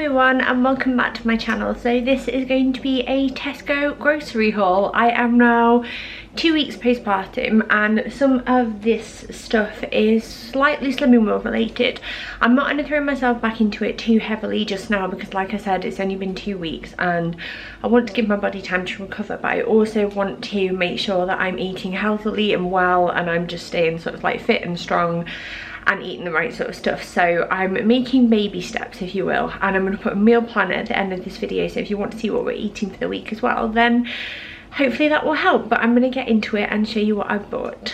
everyone and welcome back to my channel. So this is going to be a Tesco grocery haul. I am now 2 weeks postpartum and some of this stuff is slightly Slimming World related. I'm not going to throw myself back into it too heavily just now because, like I said, it's only been 2 weeks and I want to give my body time to recover, but I also want to make sure that I'm eating healthily and well and I'm just staying sort of like fit and strong and eating the right sort of stuff. So I'm making baby steps, if you will, and I'm going to put a meal plan at the end of this video, so if you want to see what we're eating for the week as well, then hopefully that will help. But I'm going to get into it and show you what I've bought.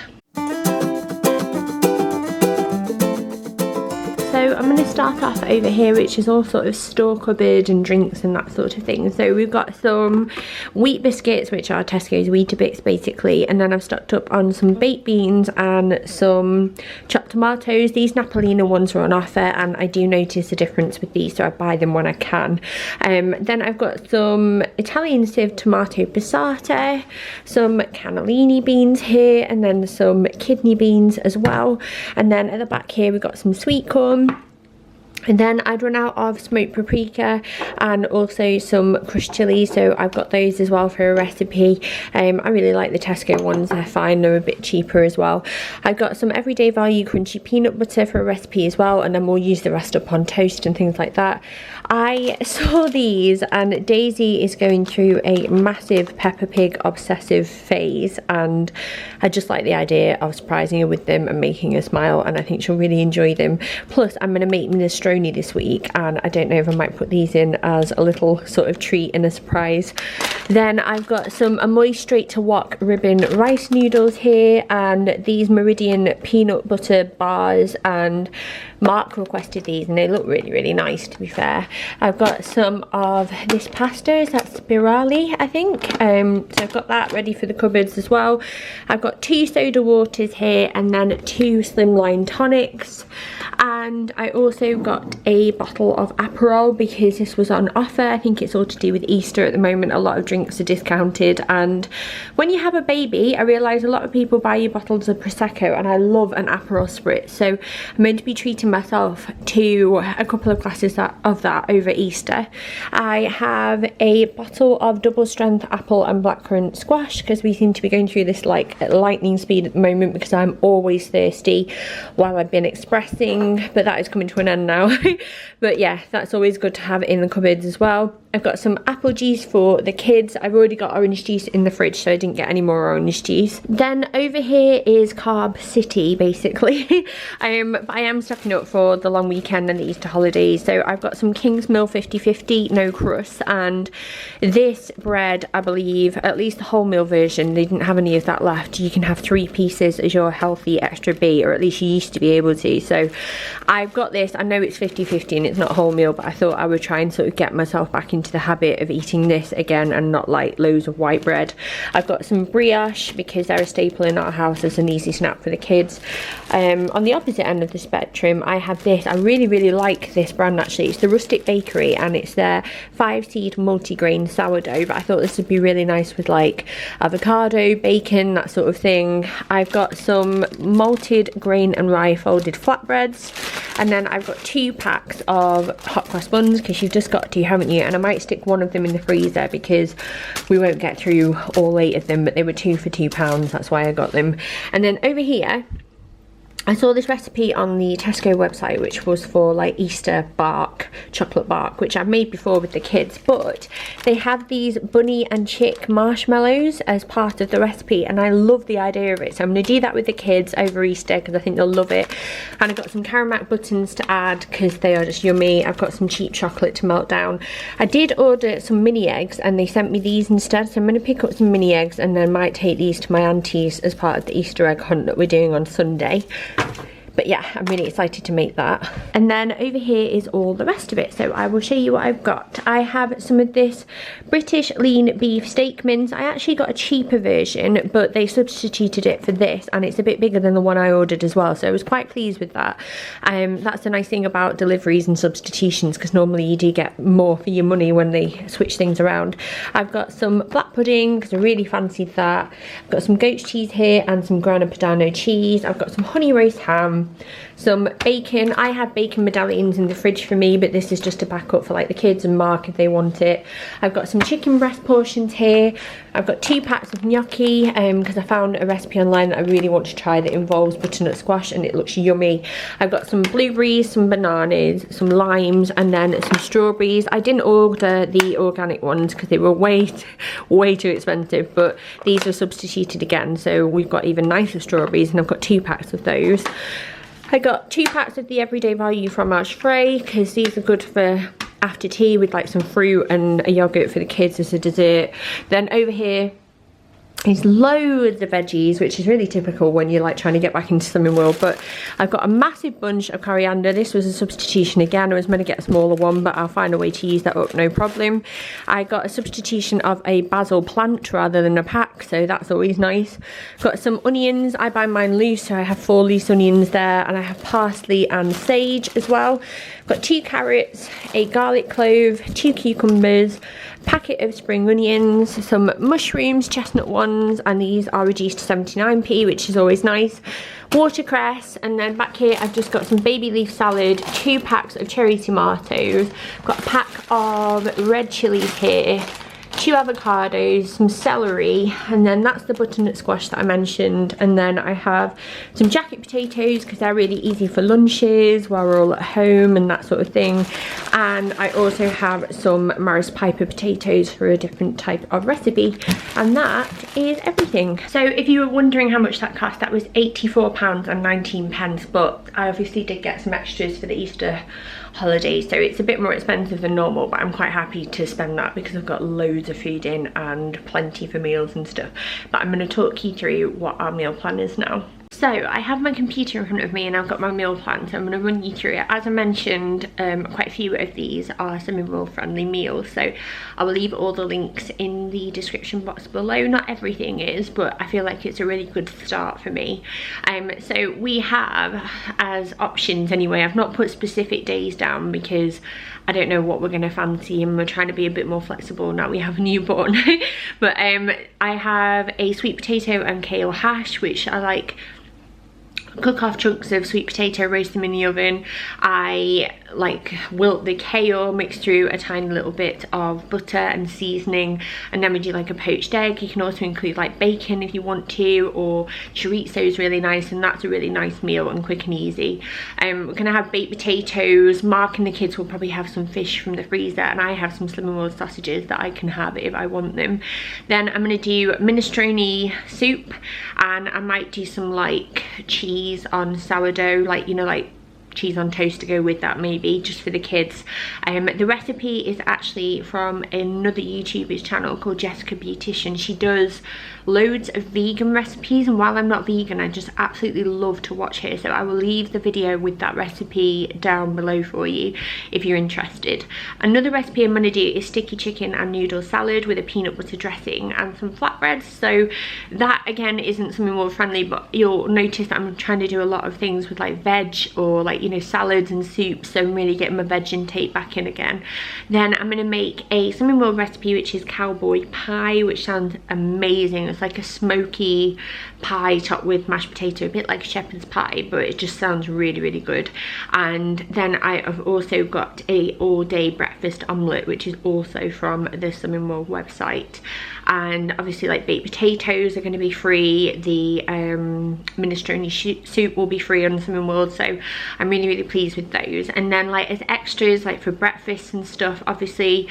So I'm going to start off over here, which is all sort of store cupboard and drinks and that sort of thing. So we've got some wheat biscuits, which are Tesco's Weetabix basically, and then I've stocked up on some baked beans and some chopped tomatoes. These Napolina ones are on offer and I do notice a difference with these, so I buy them when I can. Then I've got some Italian sieve tomato passata, some cannellini beans here, and then some kidney beans as well. And then at the back here we've got some sweet corn. And then I'd run out of smoked paprika and also some crushed chilies, so I've got those as well for a recipe. I really like the Tesco ones, they're fine, they're a bit cheaper as well. I've got some everyday value crunchy peanut butter for a recipe as well, and then we'll use the rest up on toast and things like that. I saw these and Daisy is going through a massive Peppa Pig obsessive phase, and I just like the idea of surprising her with them and making her smile, and I think she'll really enjoy them. Plus I'm going to make minestrone this week, and I don't know if I might put these in as a little sort of treat and a surprise. Then I've got some Amoy straight to wok ribbon rice noodles here, and these Meridian peanut butter bars, and Mark requested these and they look really nice, to be fair. I've got some of this pasta, is that spirali I think, so I've got that ready for the cupboards as well. I've got 2 soda waters here and then 2 slimline tonics, and I also got a bottle of Aperol because this was on offer. I think it's all to do with Easter at the moment, a lot of drinks are discounted, and when you have a baby I realise a lot of people buy you bottles of Prosecco, and I love an Aperol spritz, so I'm going to be treating myself to a couple of glasses of that over Easter. I have a bottle of double strength apple and blackcurrant squash because we seem to be going through this like at lightning speed at the moment because I'm always thirsty while I've been expressing, but that is coming to an end now. But yeah, that's always good to have in the cupboards as well. I've got some apple juice for the kids. I've already got orange juice in the fridge, so I didn't get any more orange juice. Then over here is Carb City, basically. I am stocking up for the long weekend and the Easter holidays. So I've got some King's Mill 50/50, no crust, and this bread, I believe, at least the wholemeal version, they didn't have any of that left. You can have 3 pieces as your healthy extra B, or at least you used to be able to. So I've got this. I know it's 50/50 and it's not wholemeal, but I thought I would try and sort of get myself back into the habit of eating this again and not like loads of white bread. I've got some brioche because they're a staple in our house as an easy snack for the kids. On the opposite end of the spectrum I have this. I really like this brand actually. It's the Rustic Bakery and it's their 5-seed multigrain sourdough, but I thought this would be really nice with like avocado, bacon, that sort of thing. I've got some malted grain and rye folded flatbreads, and then I've got 2 packs of hot cross buns because you've just got to, haven't you? And I might stick one of them in the freezer because we won't get through all 8 of them, but they were 2 for £2, that's why I got them. And then over here I saw this recipe on the Tesco website which was for like Easter bark, chocolate bark, which I've made before with the kids, but they have these bunny and chick marshmallows as part of the recipe and I love the idea of it, so I'm going to do that with the kids over Easter because I think they'll love it. And I've got some caramel buttons to add because they are just yummy. I've got some cheap chocolate to melt down. I did order some mini eggs and they sent me these instead, so I'm going to pick up some mini eggs and then might take these to my auntie's as part of the Easter egg hunt that we're doing on Sunday. But yeah, I'm really excited to make that. And then over here is all the rest of it, so I will show you what I've got. I have some of this British lean beef steak mince. I actually got a cheaper version, but they substituted it for this, and it's a bit bigger than the one I ordered as well, so I was quite pleased with that. That's the nice thing about deliveries and substitutions, because normally you do get more for your money when they switch things around. I've got some black pudding, because I really fancied that. I've got some goat's cheese here, and some grana padano cheese. I've got some honey roast ham, some bacon. I have bacon medallions in the fridge for me, but this is just a backup for like the kids and Mark if they want it. I've got some chicken breast portions here. I've got 2 packs of gnocchi because I found a recipe online that I really want to try that involves butternut squash and it looks yummy. I've got some blueberries, some bananas, some limes, and then some strawberries. I didn't order the organic ones because they were way too expensive, but these are substituted again, so we've got even nicer strawberries, and I've got 2 packs of those. I got 2 packs of the everyday value fromage frais because these are good for after tea with like some fruit and a yogurt for the kids as a dessert. Then over here is loads of veggies, which is really typical when you're like trying to get back into slimming world. But I've got a massive bunch of coriander. This was a substitution again. I was meant to get a smaller one, but I'll find a way to use that up, no problem. I got a substitution of a basil plant rather than a pack, so that's always nice. Got some onions. I buy mine loose, so I have 4 loose onions there, and I have parsley and sage as well. Got 2 carrots, a garlic clove, 2 cucumbers, packet of spring onions, some mushrooms, chestnut ones, and these are reduced to 79p, which is always nice. Watercress, and then back here I've just got some baby leaf salad, 2 packs of cherry tomatoes, got a pack of red chilies here, 2 avocados, some celery, and then that's the butternut squash that I mentioned. And then I have some jacket potatoes because they're really easy for lunches while we're all at home and that sort of thing. And I also have some Morris Piper potatoes for a different type of recipe. And that is everything. So if you were wondering how much that cost, that was £84.19, but I obviously did get some extras for the Easter holiday, so it's a bit more expensive than normal, but I'm quite happy to spend that because I've got loads of food in and plenty for meals and stuff. But I'm going to talk you through what our meal plan is now. So I have my computer in front of me and I've got my meal plan, so I'm going to run you through it. As I mentioned, quite a few of these are slimming world friendly meals, so I will leave all the links in the description box below. Not everything is, but I feel like it's a really good start for me. So we have as options anyway, I've not put specific days down because I don't know what we're going to fancy and we're trying to be a bit more flexible now we have a newborn. But I have a sweet potato and kale hash, which I like cook off chunks of sweet potato, roast them in the oven. I like wilt the kale, mix through a tiny little bit of butter and seasoning, and then we do like a poached egg. You can also include like bacon if you want to, or chorizo is really nice, and that's a really nice meal and quick and easy. We're gonna have baked potatoes. Mark and the kids will probably have some fish from the freezer, and I have some Slimming World sausages that I can have if I want them. Then I'm gonna do minestrone soup, and I might do some like cheese on sourdough, like, you know, like cheese on toast to go with that, maybe just for the kids. The recipe is actually from another YouTuber's channel called Jessica Beautician. She does loads of vegan recipes, and while I'm not vegan, I just absolutely love to watch her, so I will leave the video with that recipe down below for you if you're interested. Another recipe I'm going to do is sticky chicken and noodle salad with a peanut butter dressing and some flatbreads. So that again isn't something more friendly, but you'll notice that I'm trying to do a lot of things with like veg or like, you know, salads and soups, so I'm really getting my veg intake back in again. Then I'm going to make a Slimming World recipe, which is cowboy pie, which sounds amazing. It's like a smoky pie topped with mashed potato, a bit like shepherd's pie, but it just sounds really, really good. And then I have also got a all-day breakfast omelette, which is also from the Slimming World website. And obviously like baked potatoes are going to be free, the minestrone soup will be free on Slimming World, so I'm really pleased with those. And then like as extras, like for breakfast and stuff, obviously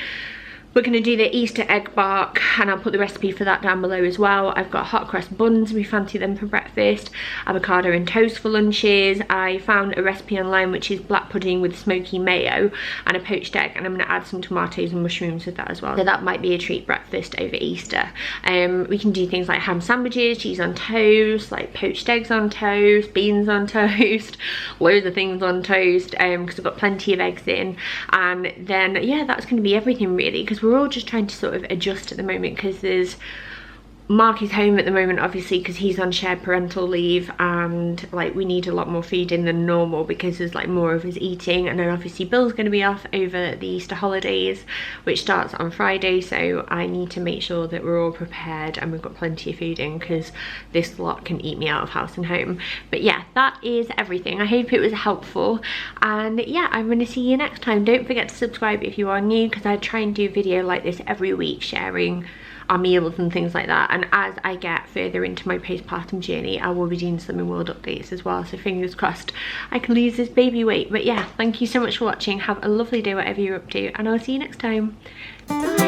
we're going to do the Easter egg bark, and I'll put the recipe for that down below as well. I've got hot cross buns, we fancy them for breakfast, avocado and toast for lunches. I found a recipe online which is black pudding with smoky mayo and a poached egg, and I'm going to add some tomatoes and mushrooms with that as well. So that might be a treat breakfast over Easter. We can do things like ham sandwiches, cheese on toast, like poached eggs on toast, beans on toast, loads of things on toast, because I've got plenty of eggs in. And then yeah, that's going to be everything really, because we're all just trying to sort of adjust at the moment, because there's Mark is home at the moment, obviously, because he's on shared parental leave, and like we need a lot more feeding than normal because there's like more of us eating. And then obviously Bill's going to be off over the Easter holidays, which starts on Friday, so I need to make sure that we're all prepared and we've got plenty of food in, because this lot can eat me out of house and home. But yeah, that is everything. I hope it was helpful, and yeah, I'm going to see you next time. Don't forget to subscribe if you are new, because I try and do a video like this every week sharing our meals and things like that. And as I get further into my postpartum journey, I will be doing Slimming World updates as well, so fingers crossed I can lose this baby weight. But yeah, thank you so much for watching. Have a lovely day whatever you're up to, and I'll see you next time. Bye.